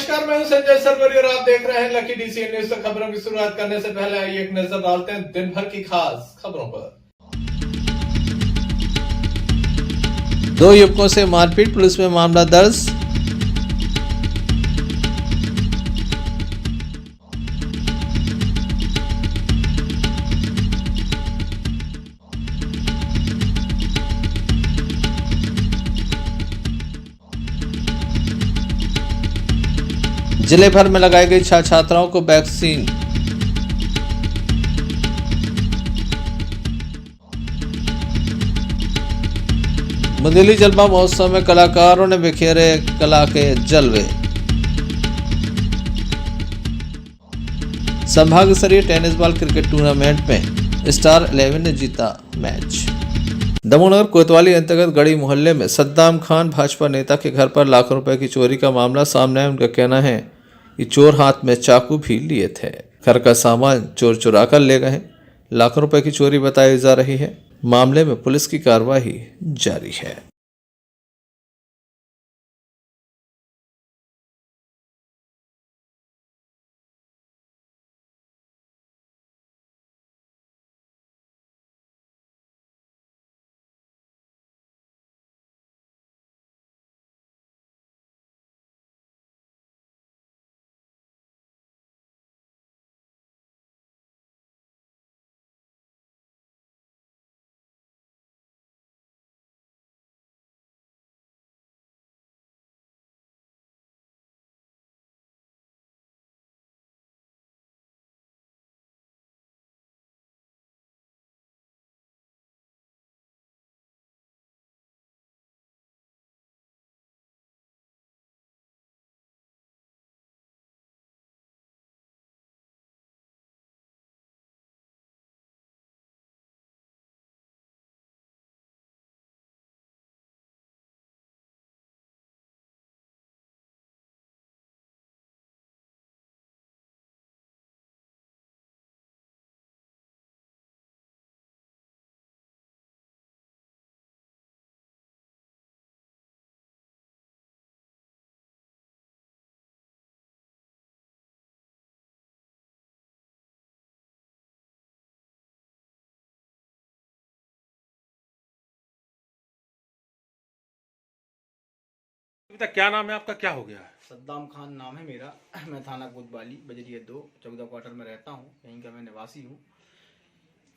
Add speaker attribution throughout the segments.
Speaker 1: नमस्कार, मैं हूं संजय सरवरी और आप देख रहे हैं लकी डीसीएन न्यूज। तो खबरों की शुरुआत करने से पहले आइए एक नजर डालते हैं दिन भर की खास खबरों पर।
Speaker 2: 2 युवकों से मारपीट, पुलिस में मामला दर्ज। जिले भर में लगाई गई छात्राओं को वैक्सीन। मुंदेली जलवा महोत्सव में कलाकारों ने बिखेरे कला के जलवे। संभाग स्तरीय टेनिस बॉल क्रिकेट टूर्नामेंट में स्टार 11 ने जीता मैच। दमोहनगर कोतवाली अंतर्गत गढ़ी मोहल्ले में सद्दाम खान भाजपा नेता के घर पर लाखों रुपए की चोरी का मामला सामने आया। उनका कहना है कि चोर हाथ में चाकू भी लिए थे। घर का सामान चोर चुरा कर ले गए। लाखों रुपए की चोरी बताई जा रही है। मामले में पुलिस की कार्रवाई जारी है।
Speaker 3: बेटा क्या नाम है आपका, क्या हो गया है?
Speaker 4: सद्दाम खान नाम है मेरा। मैं थाना कोतवाली बजरिया 2 14 क्वार्टर में रहता हूँ। यहीं का मैं निवासी हूँ।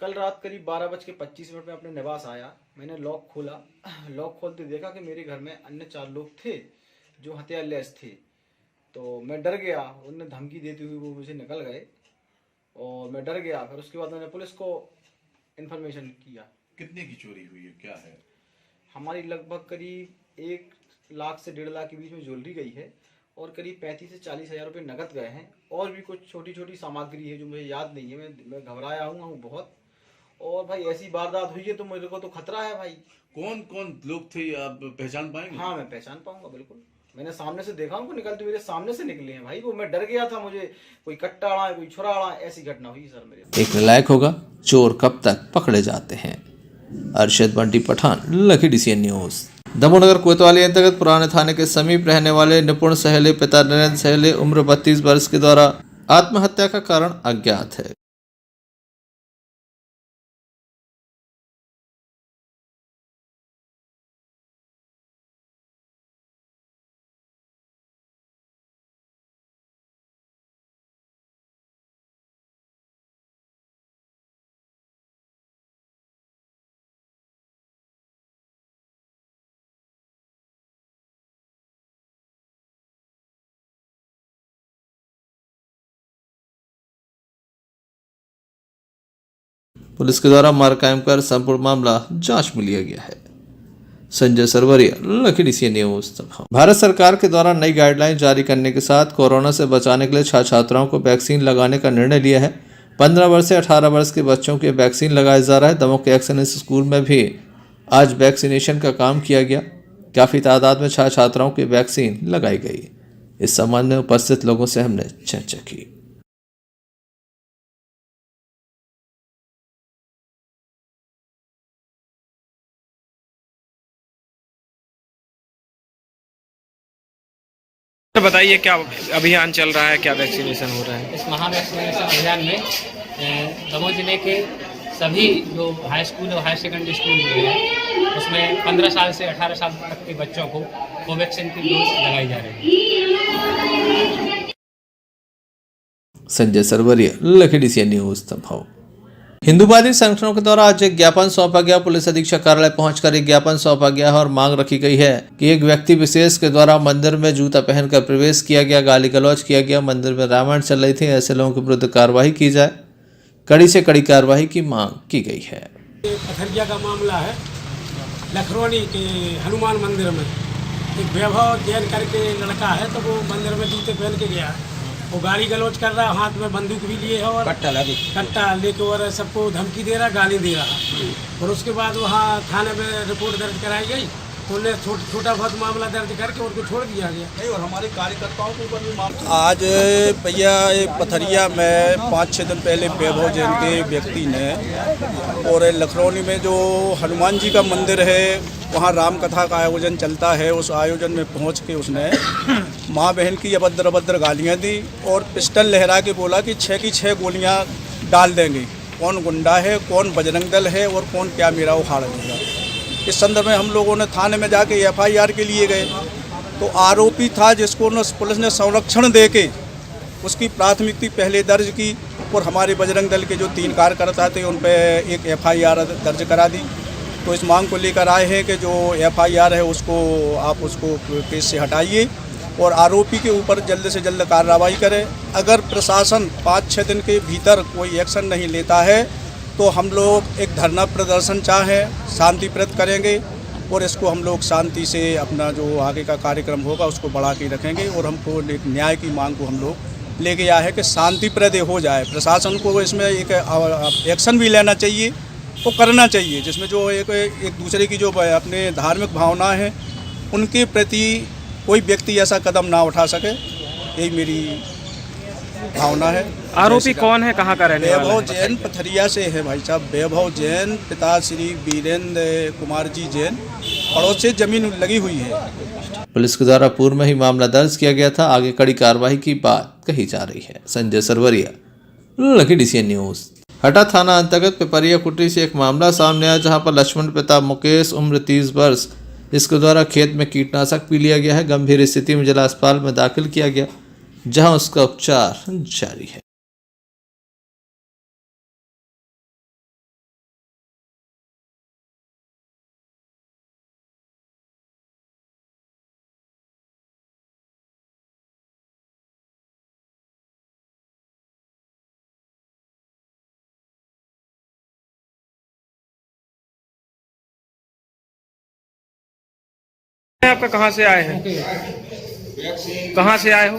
Speaker 4: कल रात करीब 12:25 में अपने निवास आया। मैंने लॉक खोला। लॉक खोलते देखा कि मेरे घर में अन्य 4 लोग थे जो हथियार लैस थे। तो मैं डर गया। उन्हें धमकी देते हुए वो मुझे निकल गए और मैं डर गया। फिर उसके बाद मैंने पुलिस को इन्फॉर्मेशन किया।
Speaker 5: कितने की चोरी हुई है, क्या है?
Speaker 4: हमारी लगभग करीब 1 लाख से 1.5 लाख के बीच में ज्वेलरी गई है और करीब 35 से 40 हज़ार रुपये नकद गए हैं। और भी कुछ छोटी छोटी सामग्री है जो मुझे याद नहीं है। मैं घबराया हूँ बहुत। और भाई ऐसी वारदात हुई है तो मेरे को तो खतरा है भाई।
Speaker 5: कौन कौन लोग थे, आप पहचान पाएंगे?
Speaker 4: हाँ, मैं पहचान पाऊंगा बिल्कुल। मैंने सामने से देखा, उनको निकलते मेरे सामने से निकले हैं भाई। वो मैं डर गया था। मुझे कोई कट्टा अड़ा, कोई छुरा अड़ा, ऐसी घटना हुई सर मेरे।
Speaker 2: एक लायक होगा, चोर कब तक पकड़े जाते हैं। Arshad Bunty Pathan, lucky DCN News. Damohnagar कोतवाली अंतर्गत पुराने थाने के समीप रहने वाले निपुण सहले पिता नरेंद्र सहले उम्र 32 वर्ष के द्वारा आत्महत्या का कारण अज्ञात है। पुलिस के द्वारा मार कायम कर संपूर्ण मामला जांच में लिया गया है। Sanjay Sarwaria, lucky DCN news. Bharat सरकार के द्वारा नई गाइडलाइन जारी करने के साथ कोरोना से बचाने के लिए छात्राओं को वैक्सीन लगाने का निर्णय लिया है। 15 वर्ष से 18 वर्ष के बच्चों के वैक्सीन लगाया जा रहा है। दमोह के एक्सेलेंस स्कूल में भी आज वैक्सीनेशन का काम किया गया। काफ़ी तादाद में छात्राओं की वैक्सीन लगाई गई। इस संबंध में उपस्थित लोगों से हमने चर्चा की।
Speaker 6: बताइए क्या अभियान चल रहा है, क्या वैक्सीनेशन हो रहा है?
Speaker 7: इस महावैक्सीनेशन अभियान में दमोह जिले के सभी जो हाई स्कूल और हायर सेकेंडरी स्कूल में हैं उसमें 15 साल से 18 साल तक के बच्चों को कोवैक्सीन की डोज लगाई जा रही है।
Speaker 2: Sanjay Sarwaria, lucky DCN news Damoh. हिंदूवादी संगठनों के द्वारा आज एक ज्ञापन सौंपा गया। पुलिस अधीक्षक कार्यालय पहुंचकर एक ज्ञापन सौंपा गया है और मांग रखी गई है कि एक व्यक्ति विशेष के द्वारा मंदिर में जूता पहनकर प्रवेश किया गया, गाली गलौज किया गया, मंदिर में रामायण चल रही थी, ऐसे लोगों के विरुद्ध कार्रवाई की जाए, कड़ी से कड़ी कार्रवाई की मांग की गई है।
Speaker 8: पथरिया का मामला है, लखरौनी के हनुमान मंदिर में एक वैभव जैन करके लड़का है, तो वो मंदिर में जूते पहन के गया, वो गाली गलौज कर रहा है, हाथ में बंदूक भी लिए है और कट्टा लेके और सबको धमकी दे रहा, गाली दे रहा। और उसके बाद वहाँ थाने में रिपोर्ट दर्ज कराई गई, तो उन्हें छोटा बहुत मामला दर्ज करके उनको छोड़ दिया गया।
Speaker 5: नहीं, और हमारे कार्यकर्ताओं के ऊपर भी मामला।
Speaker 9: आज भैया पथरिया में 5-6 दिन पहले वैभव जैन के व्यक्ति ने और लखरौनी में जो हनुमान जी का मंदिर है वहाँ राम कथा का आयोजन चलता है, उस आयोजन में पहुँच के उसने माँ बहन की अभद्र अभद्र गालियाँ दी और पिस्टल लहरा के बोला कि 6 की 6 गोलियाँ डाल देंगे। कौन गुंडा है, कौन बजरंग दल है और कौन क्या मेरा उखाड़ देगा। इस संदर्भ में हम लोगों ने थाने में जाके FIR के लिए गए, तो आरोपी था जिसको पुलिस ने संरक्षण दे के उसकी प्राथमिकी पहले दर्ज की और हमारे बजरंग दल के जो 3 कार्यकर्ता थे उन पर एक FIR दर्ज करा दी। तो इस मांग को लेकर आए हैं कि जो FIR है उसको आप उसको केस से हटाइए और आरोपी के ऊपर जल्द से जल्द कार्रवाई करें। अगर प्रशासन 5-6 दिन के भीतर कोई एक्शन नहीं लेता है तो हम लोग एक धरना प्रदर्शन चाहें शांतिप्रद करेंगे और इसको हम लोग शांति से अपना जो आगे का कार्यक्रम होगा उसको बढ़ा के रखेंगे और हमको एक न्याय की मांग को हम लोग लेके आए हैं कि शांतिप्रद हो जाए। प्रशासन को इसमें एक एक्शन भी लेना चाहिए, वो करना चाहिए, जिसमें जो एक दूसरे की जो अपने धार्मिक भावना है उनके प्रति कोई व्यक्ति ऐसा कदम ना उठा सके, यही मेरी भावना है।
Speaker 6: आरोपी कौन है, कहाँ का रहने वाला है?
Speaker 9: वैभव जैन पथरिया से है भाई साहब। वैभव जैन पिता श्री वीरेंद्र कुमार जी जैन, पड़ोस से जमीन लगी हुई है।
Speaker 2: पुलिस के द्वारा पूर्व में ही मामला दर्ज किया गया था, आगे कड़ी कार्रवाई की बात कही जा रही है। Sanjay Sarwaria, lucky DCN news. Hata थाना अंतर्गत पिपरिया कुटी से एक मामला सामने आया जहां पर लक्ष्मण पिता मुकेश उम्र 30 वर्ष इसके द्वारा खेत में कीटनाशक पी लिया गया है। गंभीर स्थिति में जिला अस्पताल में दाखिल किया गया जहां उसका उपचार जारी है।
Speaker 6: आपका कहाँ से आए हैं? कहाँ से आए हो?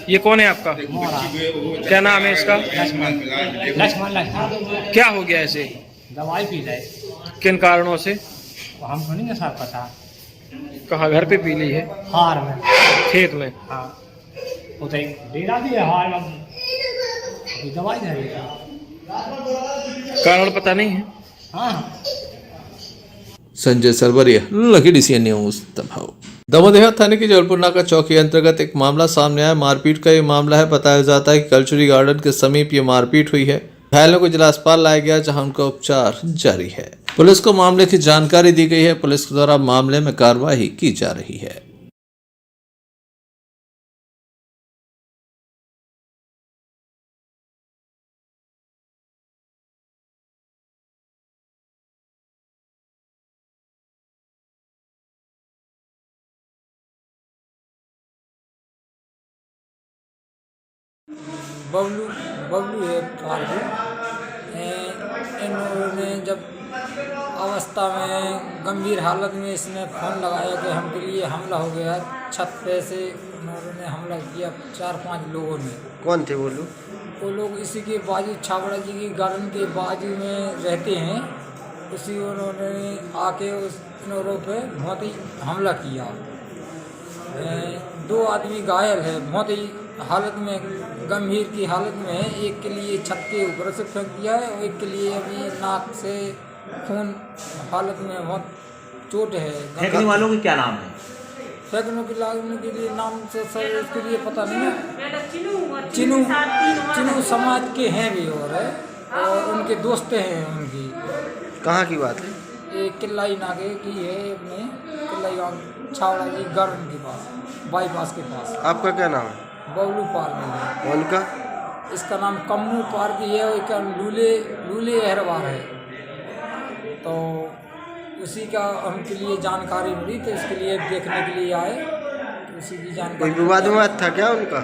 Speaker 6: ये कौन है आपका? क्या नाम है इसका?
Speaker 7: लक्ष्मण
Speaker 6: क्या हो गया ऐसे?
Speaker 7: दवाई पी जाए,
Speaker 6: किन कारणों से?
Speaker 7: हमको नहीं साहब पता।
Speaker 6: कहाँ, घर पे पी ली है?
Speaker 7: हार में,
Speaker 6: खेत में?
Speaker 7: हाँ उसे डेरा भी है हार में, अभी दवाई दे रही है।
Speaker 6: कारण पता नहीं है।
Speaker 7: हाँ।
Speaker 2: Sanjay Sarwaria, lucky DCN news Damoh. Damoh थाने की जबलपुर नाका चौकी अंतर्गत एक मामला सामने आया। मारपीट का ये मामला है। बताया जाता है कि कल्चुरी गार्डन के समीप ये मारपीट हुई है। घायलों को जिला अस्पताल लाया गया जहां उनका उपचार जारी है। पुलिस को मामले की जानकारी दी गई है। पुलिस के द्वारा मामले में कार्रवाई की जा रही है।
Speaker 10: बबलू है फालतू। इन्होंने जब अवस्था में गंभीर हालत में इसने फ़ोन लगाया कि हमके लिए हमला हो गया। छत पे से उन्होंने हमला किया 4-5 लोगों ने।
Speaker 11: कौन थे वो लोग?
Speaker 10: वो लोग इसी के बाजू छाबड़ा जी की गार्डन के बाजू में रहते हैं। उसी उन्होंने आके उस इनोरों पे बहुत ही हमला किया। 2 आदमी घायल है, बहुत ही हालत में गंभीर की हालत में है। एक के लिए छत के ऊपर से फेंक दिया है और एक के लिए अभी नाक से खून हालत में बहुत चोट है।
Speaker 11: फेंकने वालों की क्या नाम है?
Speaker 10: फैक्ट्रियों के लागने के लिए नाम से सर इसके लिए पता नहीं है। चिनू समाज के हैं भी और उनके दोस्त हैं उनकी।
Speaker 6: कहाँ की बात है?
Speaker 10: एक किल्लाई नागे की है अपने किल्लाई गाँव छावड़ा जी गार्डन के पास बाईपास के पास।
Speaker 6: आपका क्या नाम है?
Speaker 10: बबलू पाल में।
Speaker 6: उनका?
Speaker 10: इसका नाम कम्मू पार्क है और एक लूले अहरवार है। तो उसी का हमके लिए जानकारी मिली तो इसके लिए देखने के लिए आए। तो उसी की जानकारी।
Speaker 6: कोई विवाद था क्या उनका?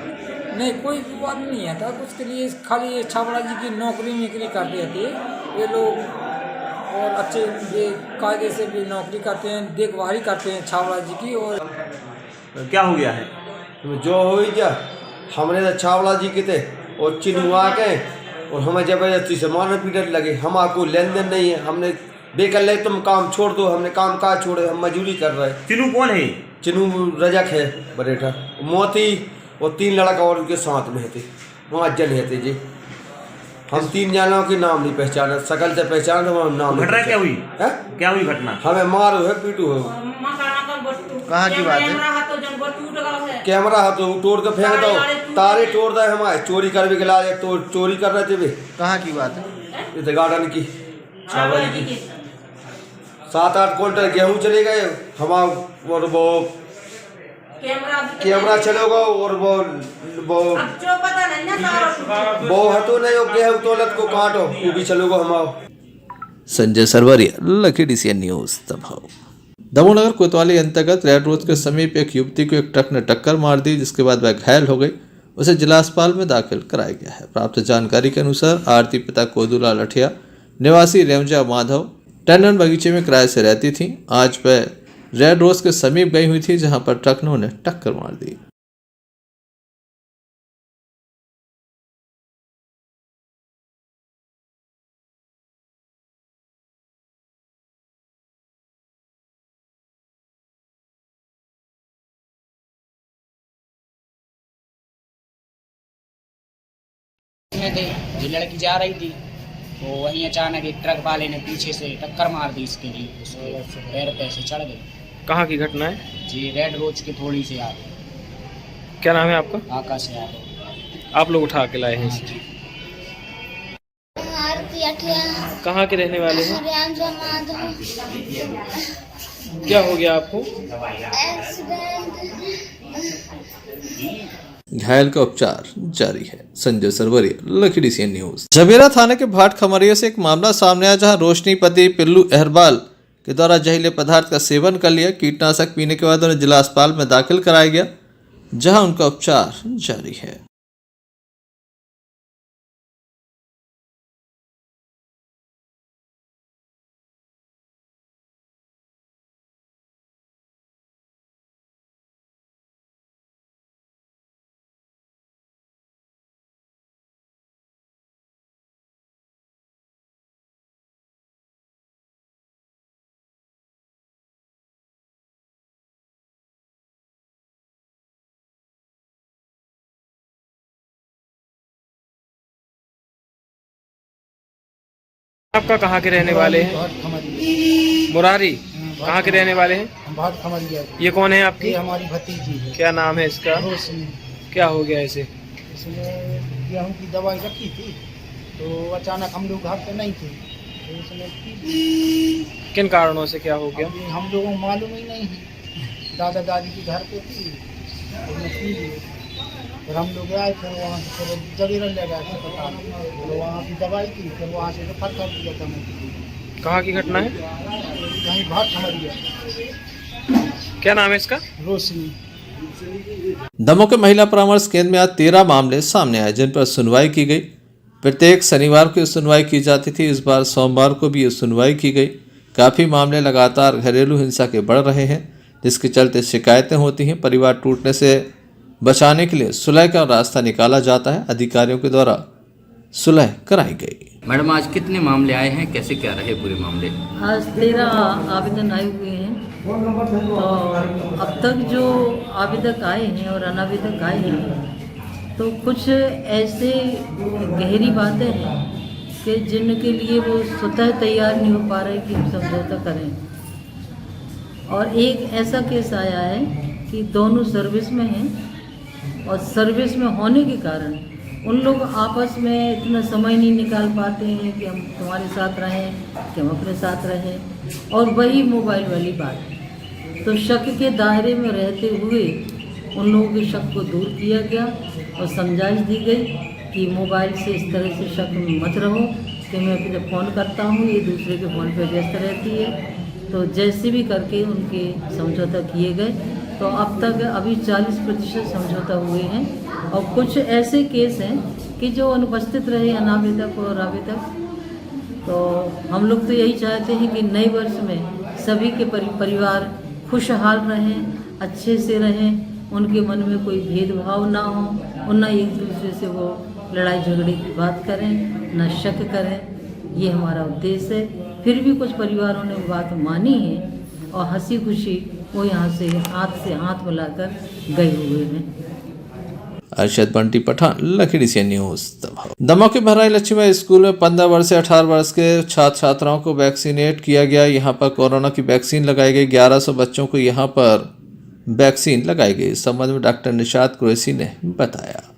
Speaker 10: नहीं, कोई विवाद नहीं है था। उसके लिए खाली छावड़ा जी की नौकरी निकली करते थे ये लोग और अच्छे कायदे से भी नौकरी करते हैं, देखभाल करते हैं छावड़ा जी की। और
Speaker 5: क्या हो गया है?
Speaker 11: जो हो गया हमने तो छावड़ा जी के थे और चिन्हुआ के और हमें जबरदस्ती से मारने पीटने लगे। हमारा लेन देन नहीं है। हमने बेकर ले तुम काम छोड़ दो। हमने काम काज छोड़े, हम मजदूरी कर रहे।
Speaker 5: चिन्नू कौन है?
Speaker 11: चिन्हू रजक है बरेठा मोती और 3 लड़का और उनके साथ में थे 5 जन है थे जी। हम 3 जनों के नाम नहीं पहचाना, सकल से पहचान नाम।
Speaker 5: घटना क्या हुई है? क्या हुई घटना?
Speaker 11: हमें मारो है पीटू है।
Speaker 6: कहाँ की बात है?
Speaker 11: कैमरा हाथ तोड़ के फेंक दो, तारे तोड़ दे। हमारे चोरी करने के लाए तो चोरी कर रहे थे वे।
Speaker 6: कहाँ की बात है?
Speaker 11: इधर गार्डन की छावड़ा की 7-8 क्विंटल गेहूँ चले गए हमारा। और वो कैमरा चलेगा और वो हटो नहीं हो गेहूँ तोलत को काटो वो भी चलेगा हमारा।
Speaker 2: Sanjay Sarwaria, lucky DCN news Damoh. Damoh कोतवाली अंतर्गत रेड रोड के समीप एक युवती को एक ट्रक ने टक्कर मार दी, जिसके बाद वह घायल हो गई। उसे जिला अस्पताल में दाखिल कराया गया है। प्राप्त जानकारी के अनुसार आरती पिता कोदूलाल अठिया निवासी रेमजा माधव टंडन बगीचे में किराए से रहती थी। आज वह रेड रोज के समीप गई हुई थी, जहां पर ट्रक ने उन्हें टक्कर मार दी।
Speaker 7: थे ये लड़की जा रही थी तो वहीं अचानक एक ट्रक वाले ने पीछे से टक्कर मार दी इसके लिए, उसके पैर पे से चढ़ गई।
Speaker 6: कहाँ की घटना है?
Speaker 7: जी रेड रोज के थोड़ी से आगे।
Speaker 6: क्या नाम है आपका?
Speaker 7: आकाश यादव।
Speaker 6: आप लोग उठा के लाए हैं इसे? कहाँ के रहने वाले हैं? क्या हो गया आपको?
Speaker 2: घायल का उपचार जारी है। Sanjay Sarwaria, lucky DCN News. Jabera थाने के भाट खमरिया से एक मामला सामने आया, जहां रोशनी पति पिल्लू अहरबाल के द्वारा जहरीले पदार्थ का सेवन कर लिया। कीटनाशक पीने के बाद उन्हें जिला अस्पताल में दाखिल कराया गया, जहां उनका उपचार जारी है।
Speaker 6: आपका कहाँ के रहने वाले हैं? मुरारी। कहाँ के रहने वाले हैं?
Speaker 8: भाट खमरिया।
Speaker 6: ये कौन है आपकी?
Speaker 8: ये हमारी भतीजी है।
Speaker 6: क्या नाम है इसका?
Speaker 8: रोशनी।
Speaker 6: क्या हो गया इसे?
Speaker 8: इसमें गेहूँ की दवाई रखी थी तो अचानक हम लोग घर पे नहीं थे तो उसने
Speaker 6: किन कारणों से क्या हो गया?
Speaker 8: हम लोगों को मालूम ही नहीं है। दादा दादी के घर पे थी तो पी ली। फिर हम लोग आए, फिर वहाँ से फिर जबेरा ले गए अस्पताल, फिर वहाँ की दवाई की, फिर वहाँ से रेफर कर दिया था मुझे।
Speaker 6: कहाँ की घटना है?
Speaker 8: कहीं भाट खमरिया।
Speaker 6: क्या नाम है इसका?
Speaker 8: रोशनी।
Speaker 2: दमोह के महिला परामर्श केंद्र में आज 13 मामले सामने आए, जिन पर सुनवाई की गई। प्रत्येक शनिवार को सुनवाई की जाती थी। इस बार सोमवार को भी सुनवाई की गई। काफ़ी मामले लगातार घरेलू हिंसा के बढ़ रहे हैं, जिसके चलते शिकायतें होती हैं। परिवार टूटने से बचाने के लिए सुलह का रास्ता निकाला जाता है। अधिकारियों के द्वारा सुलह कराई गई।
Speaker 12: मैडम आज कितने मामले आए हैं, कैसे क्या रहे पूरे मामले?
Speaker 13: आज 13 आवेदन आए हुए हैं। तो अब तक जो आवेदक आए हैं और अनावेदक आए हैं तो कुछ ऐसे गहरी बातें हैं कि जिनके लिए वो स्वतः तैयार नहीं हो पा रहे कि हम समझौता करें। और एक ऐसा केस आया है कि दोनों सर्विस में हैं और सर्विस में होने के कारण उन लोग आपस में इतना समय नहीं निकाल पाते हैं कि हम तुम्हारे साथ रहें, कि हम अपने साथ रहें, और वही मोबाइल वाली बात। तो शक के दायरे में रहते हुए उन लोगों के शक को दूर किया गया और समझाइश दी गई कि मोबाइल से इस तरह से शक में मत रहो कि मैं अपने फ़ोन करता हूँ, ये दूसरे के फ़ोन पे व्यस्त रहती है। तो जैसे भी करके उनके समझौता किए गए। तो अब तक अभी 40% समझौता हुए हैं और कुछ ऐसे केस हैं कि जो अनुपस्थित रहे अनावेदक और आवेदक। तो हम लोग तो यही चाहते हैं कि नए वर्ष में सभी के परिवार खुशहाल रहें, अच्छे से रहें, उनके मन में कोई भेदभाव ना हो और ना एक दूसरे से वो लड़ाई झगड़े की बात करें, ना शक करें। ये हमारा उद्देश्य है। फिर भी कुछ परिवारों ने बात मानी है और हंसी खुशी वो यहाँ से हाथ मिलाकर गए हुए हैं।
Speaker 2: Arshad Bunty Pathan, lucky DCN news Damoh. Damoh के भराई लक्ष्मी स्कूल में 15 वर्ष से 18 वर्ष के छात्र छात्राओं को वैक्सीनेट किया गया। यहाँ पर कोरोना की वैक्सीन लगाई गई। 1100 बच्चों को यहाँ पर वैक्सीन लगाई गई। इस संबंध में डॉक्टर निशात कुरैशी ने बताया।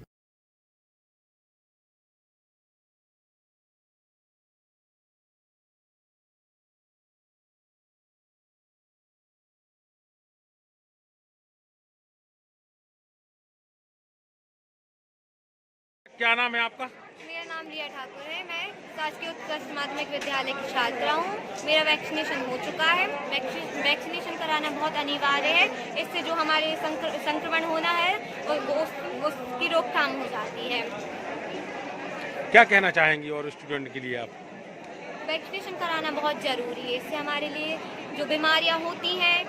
Speaker 3: क्या नाम है आपका?
Speaker 14: मेरा नाम रिया ठाकुर है। मैं शासकीय उत्कृष्ट माध्यमिक विद्यालय की छात्रा हूँ। मेरा वैक्सीनेशन हो चुका है। वैक्सीनेशन कराना बहुत अनिवार्य है। इससे जो हमारे संक्रमण होना है उसकी रोकथाम हो जाती है।
Speaker 3: क्या कहना चाहेंगी और स्टूडेंट के लिए आप?
Speaker 14: वैक्सीनेशन कराना बहुत ज़रूरी है। इससे हमारे लिए जो बीमारियाँ होती हैं,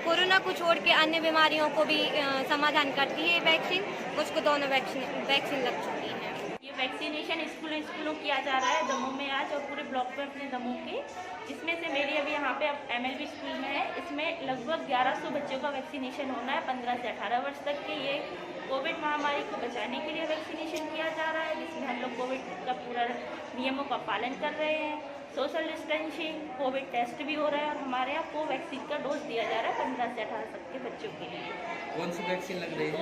Speaker 14: कोरोना को छोड़ के अन्य बीमारियों को भी समाधान करती है वैक्सीन। मुझको दोनों वैक्सीन लग चुकी हैं।
Speaker 15: ये वैक्सीनेशन स्कूलों किया जा रहा है दमोह में आज, और पूरे ब्लॉक में अपने दमोह के। इसमें से मेरी अभी यहाँ पे MLB स्कूल में है। इसमें लगभग 1100 बच्चों का वैक्सीनेशन होना है 15 से 18 वर्ष तक के। ये कोविड महामारी को बचाने के लिए वैक्सीनेशन किया जा रहा है, जिसमें हम लोग कोविड का पूरा नियमों का पालन कर रहे हैं। सोशल डिस्टेंसिंग, कोविड टेस्ट भी हो रहा है और हमारे यहाँ कोवैक्सीन का डोज दिया जा रहा है 15 से 18 तक के बच्चों के लिए।
Speaker 12: कौन सी वैक्सीन लग रही है?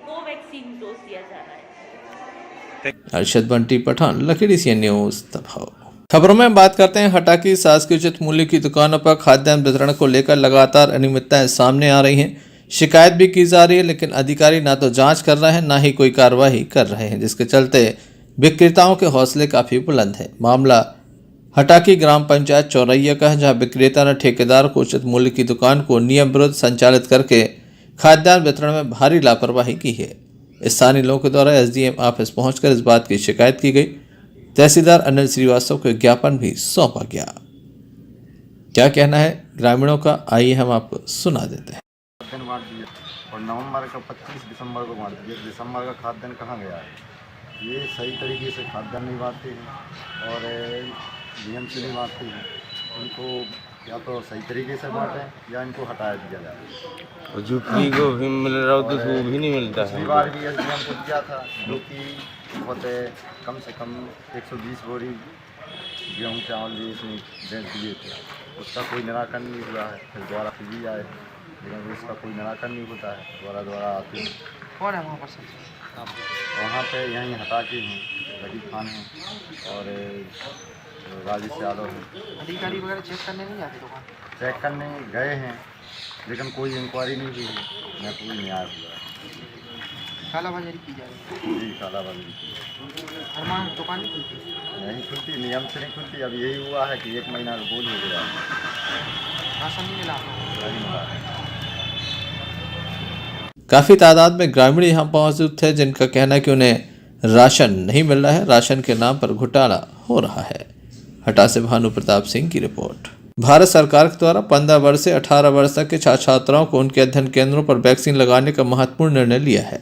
Speaker 15: कोवैक्सीन डोज दिया जा रहा है।
Speaker 2: Arshad Bunty Pathan, lucky DCN news Damoh. खबरों में बात करते हैं हटा की। शासकीय उचित मूल्य की दुकानों पर खाद्यान्न वितरण को लेकर लगातार अनियमितताएं सामने आ रही हैं। शिकायत भी की जा रही है, लेकिन अधिकारी ना तो जांच कर रहे हैं, ना ही कोई कार्रवाई कर रहे हैं, जिसके चलते विक्रेताओं के हौसले काफी बुलंद है। मामला हटा की ग्राम पंचायत चौरैया का है, जहां विक्रेता ने ठेकेदार को उचित मूल्य की दुकान को नियम विरुद्ध संचालित करके खाद्यान्न वितरण में भारी लापरवाही की है। स्थानीय लोगों के द्वारा SDM ऑफिस पहुंचकर इस बात की शिकायत की गई। तहसीलदार अनिल श्रीवास्तव को ज्ञापन भी सौंपा गया। क्या कहना है ग्रामीणों का, आइए हम आपको सुना देते हैं।
Speaker 16: और नवंबर का 25 दिसंबर को बांट दिया। दिसंबर का खाद्यान्न कहाँ गया है? ये सही तरीके से खाद्यान्न नहीं बांटते हैं और नियम से नहीं बांटते हैं। इनको या तो सही तरीके से बांटें या इनको हटाया दिया जाए।
Speaker 17: और जो फ्री को भी मिल रहा हो तो वो भी नहीं मिलता है।
Speaker 16: पिछली बार भी SDM को दिया था, जो कि बहुत कम से कम 120 बोरी गेहूँ चावल भी इसमें बेच दिए थे। उसका कोई निराकरण नहीं हुआ है। फिर दोबारा फिर भी आए, लेकिन इसका कोई निराकरण नहीं होता है। दोबारा आते हैं।
Speaker 18: कौन है वहाँ पर?
Speaker 16: वहाँ पे यहीं हटा के हैं, लकी खान हैं और राजेश यादव हैं।
Speaker 18: अधिकारी वगैरह चेक करने नहीं आते दुकान?
Speaker 16: चेक करने गए हैं, लेकिन कोई इंक्वायरी नहीं हुई है, न कोई न्याय हुआ है।
Speaker 18: कालाबाजारी की जा रही है?
Speaker 16: जी, कालाबाजारी की जा रही है।
Speaker 18: हर माह दुकान नहीं खुलती?
Speaker 16: नहीं खुलती, नियम से नहीं खुलती। अब यही हुआ है कि 1 महीना का बोल हो गया।
Speaker 18: राशन नहीं मिला?
Speaker 16: नहीं मिला।
Speaker 2: काफी तादाद में ग्रामीण यहाँ मौजूद थे, जिनका कहना है कि उन्हें राशन नहीं मिल रहा है, राशन के नाम पर घोटाला हो रहा है। हटा से भानु प्रताप सिंह की रिपोर्ट। भारत सरकार के द्वारा 15 वर्ष से 18 वर्ष तक के छात्र छात्राओं को उनके अध्ययन केंद्रों पर वैक्सीन लगाने का महत्वपूर्ण निर्णय लिया है।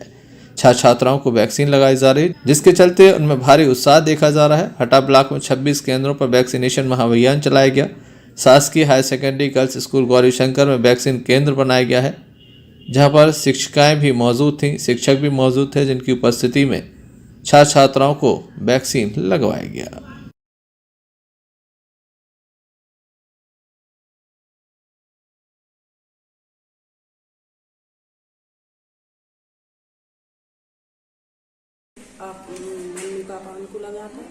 Speaker 2: छात्र छात्राओं को वैक्सीन लगाई जा रही, जिसके चलते उनमें भारी उत्साह देखा जा रहा है। हटा ब्लॉक में 26 केंद्रों पर वैक्सीनेशन महाअभियान चलाया गया। शासकीय higher secondary girls school Gaurishankar में वैक्सीन केंद्र बनाया गया है, जहां पर शिक्षिकाएं भी मौजूद थीं, शिक्षक भी मौजूद थे, जिनकी उपस्थिति में छात्र छात्राओं को वैक्सीन लगवाया गया।
Speaker 19: आप मम्मी पापा उनको लगा था।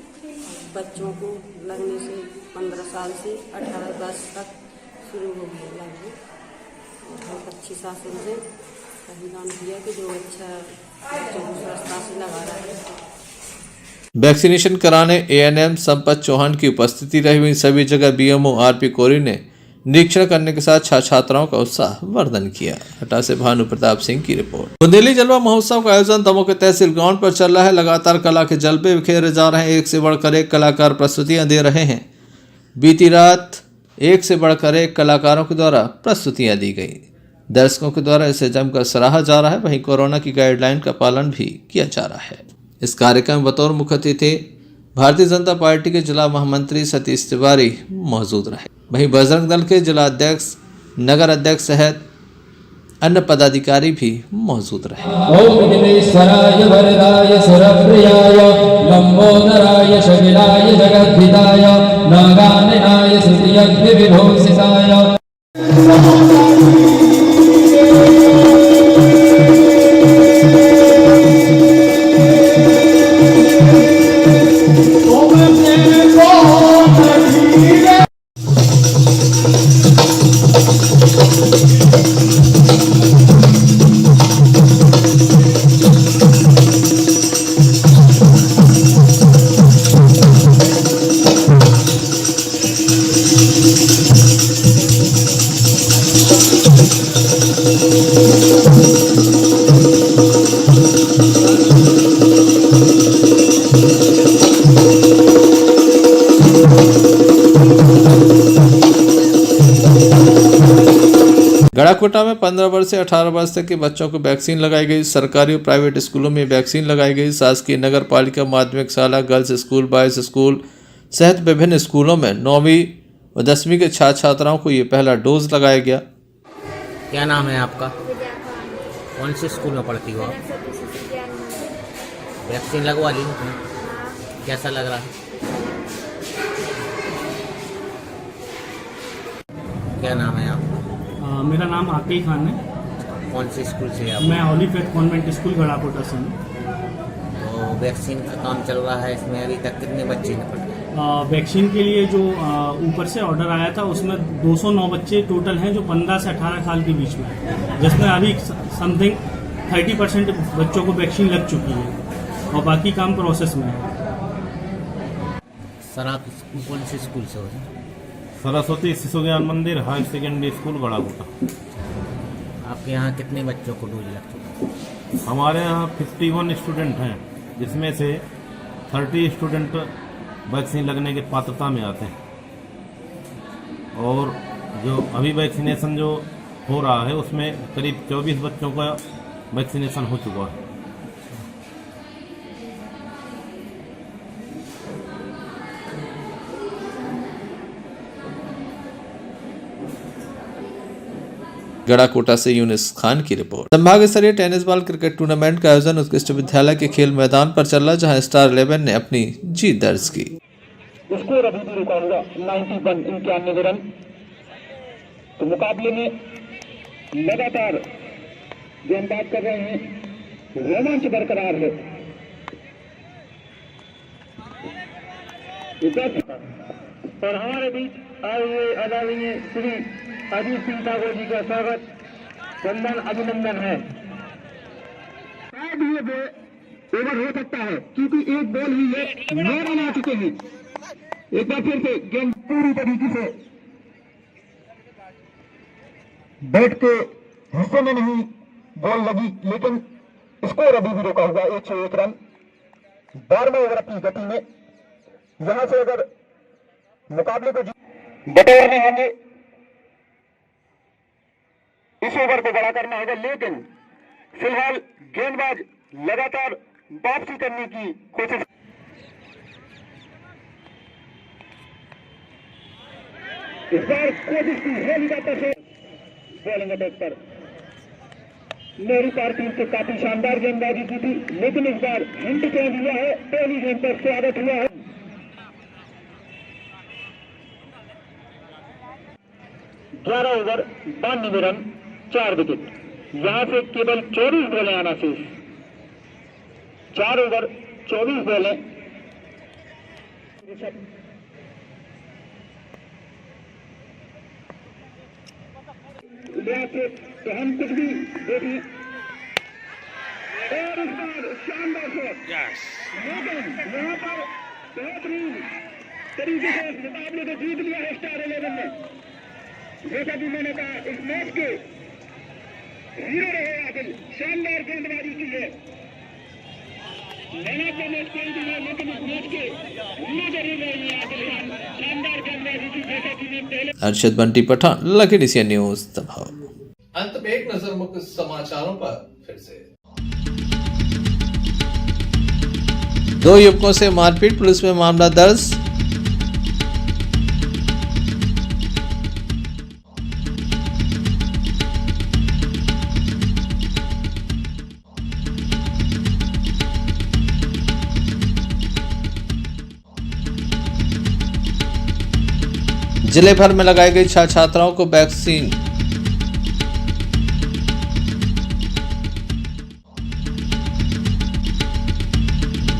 Speaker 19: बच्चों को लगने से 15 साल से 18 वर्ष तक शुरू हो गया लगभग। बहुत अच्छी शासन से अभियान किया कि जो अच्छा बच्चों को स्वच्छता से लगा रहा है।
Speaker 2: वैक्सीनेशन कराने एएनएम संपत चौहान की उपस्थिति रही। हुई सभी जगह बीएमओ आरपी कोरी ने निरीक्षण करने के साथ छात्राओं का उत्साह वर्धन किया। हटा से भानु प्रताप सिंह की रिपोर्ट। बुंदेली जलवा महोत्सव का आयोजन दमोह के तहसील ग्राउंड पर चल रहा है। लगातार कला के जलवे बिखेरे जा रहे हैं। एक से बढ़कर एक कलाकार प्रस्तुतियां दे रहे हैं। बीती रात एक से बढ़कर एक कलाकारों के द्वारा प्रस्तुतियां दी गई। दर्शकों के द्वारा इसे जमकर सराहा जा रहा है। वहीं कोरोना की गाइडलाइन का पालन भी किया जा रहा है। इस कार्यक्रम में बतौर मुख्य अतिथि भारतीय जनता पार्टी के जिला महामंत्री सतीश तिवारी मौजूद रहे। वहीं बजरंग दल के जिला अध्यक्ष, नगर अध्यक्ष सहित अन्य पदाधिकारी भी मौजूद रहे।
Speaker 20: ओम विघ्नेश्वराय वरदाय सुरप्रियाय लंबोदराय शगिलाय जगद्धिताय नागाननाय स्तुत्यग्नि विभूषिताय।
Speaker 2: गड़ाकोटा में 15 वर्ष से 18 वर्ष तक के बच्चों को वैक्सीन लगाई गई। सरकारी और प्राइवेट स्कूलों में वैक्सीन लगाई गई। शासकीय नगर पालिका माध्यमिक शाला, गर्ल्स स्कूल, बॉयज स्कूल सहित विभिन्न स्कूलों में 9वीं और 10वीं के छात्र छात्राओं को ये पहला डोज लगाया गया।
Speaker 12: क्या नाम है आपका? कौन से स्कूल में पढ़ती हो आप? वैक्सीन लगवा ली आपने? कैसा लग रहा है? क्या नाम है आपका?
Speaker 8: मेरा नाम आकिल खान है।
Speaker 12: कौन से स्कूल से आप?
Speaker 8: मैं Holi faith convent school Garhakota से हूँ।
Speaker 12: तो वैक्सीन का काम चल रहा है, इसमें अभी तक कितने बच्चे ने पढ़े?
Speaker 8: वैक्सीन के लिए जो ऊपर से ऑर्डर आया था उसमें 209 बच्चे टोटल हैं जो 15 से 18 साल के बीच में हैं, जिसमें अभी समथिंग 30% बच्चों को वैक्सीन लग चुकी है और बाकी काम प्रोसेस में है।
Speaker 12: सर आप कौन से स्कूल से हो?
Speaker 17: सरस्वती शिशु ज्ञान मंदिर हायर सेकेंडरी स्कूल गड़ाकोटा।
Speaker 12: आपके यहाँ कितने बच्चों को डोज लग चुका है?
Speaker 17: हमारे यहाँ 51 स्टूडेंट हैं, जिसमें से 30 स्टूडेंट वैक्सीन लगने के पात्रता में आते हैं और जो अभी वैक्सीनेशन जो हो रहा है उसमें करीब 24 बच्चों का वैक्सीनेशन हो चुका है।
Speaker 2: गड़ाकोटा से यूनिस खान की रिपोर्ट। संभाग स्तरीय टेनिस बॉल क्रिकेट टूर्नामेंट का आयोजन उत्कृष्ट विद्यालय के खेल मैदान पर चल रहा, जहां स्टार 11 ने अपनी जीत दर्ज की।
Speaker 21: स्कोर अभी भी रुका हुआ 91 रन। तो मुकाबले में लगातार जो हम बात कर रहे हैं रोमांच बरकरार है। और हमारे बीच आए हुए आदरणीय श्री अजीत सिंह ठाकुर जी का स्वागत, वंदन, अभिनंदन है। शायद ये ओवर हो सकता है क्योंकि एक बॉल ही है, 9 रन आ चुके हैं। एक बार फिर से गेंद पूरी तरीके से बैट के हिस्से में नहीं बॉल लगी, लेकिन स्कोर अभी भी रुका हुआ 101 रन। 12वें ओवर अपनी गति में यहां से अगर मुकाबले को बटोरने होंगे, इस ओवर को बड़ा करना होगा, लेकिन फिलहाल गेंदबाज लगातार वापसी करने की कोशिश। इस बार कोशिश की है बॉलिंग अटैक पर नेहरू पार्क टीम से काफी शानदार गेंदबाजी की थी, लेकिन इस बार हिंट चेंज हुआ है। पहली गेंद पर स्वागत हुआ है। 11 ओवर 92 रन, 4 विकेट। यहां से केवल 24 बॉलें आना शेष। 4 ओवर 24 बॉल है। तो हम कुछ भी देखिए और इस बार शानदार शॉट, लेकिन यहाँ पर बेहतरीन तरीके से इस मुकाबले को जीत लिया है स्टार 11 ने। जैसा कि मैंने कहा, इस मैच के हीरो रहे आदिल, शानदार गेंदबाजी की है। मैंने तो मैच कोई भी है, लेकिन इस मैच के हीरो जरूर रहे हैं आदिल खान, शानदार गेंदबाजी की, जैसा कि मैं पहले।
Speaker 2: Arshad Bunty Pathan, lucky DCN news Damoh.
Speaker 1: अंत में एक नजर मुख्य समाचारों पर फिर से।
Speaker 2: 2 युवकों से मारपीट, पुलिस में मामला दर्ज। जिले भर में लगाई गई छात्राओं को वैक्सीन।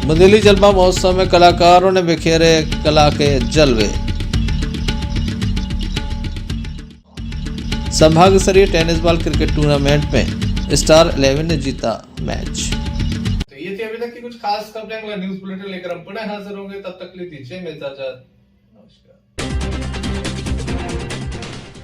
Speaker 2: बुंदेली जलवा महोत्सव में कलाकारों ने बिखेरे कला के जलवे। संभाग स्तरीय टेनिस बॉल क्रिकेट टूर्नामेंट में स्टार 11 ने जीता मैच।
Speaker 1: तो ये थी अभी तक की कुछ खास खबरें। अगला न्यूज बुलेटिन लेकर हम पुनः हाजिर होंगे, तब तक के लिए दीजिए इजाजत। नमस्कार।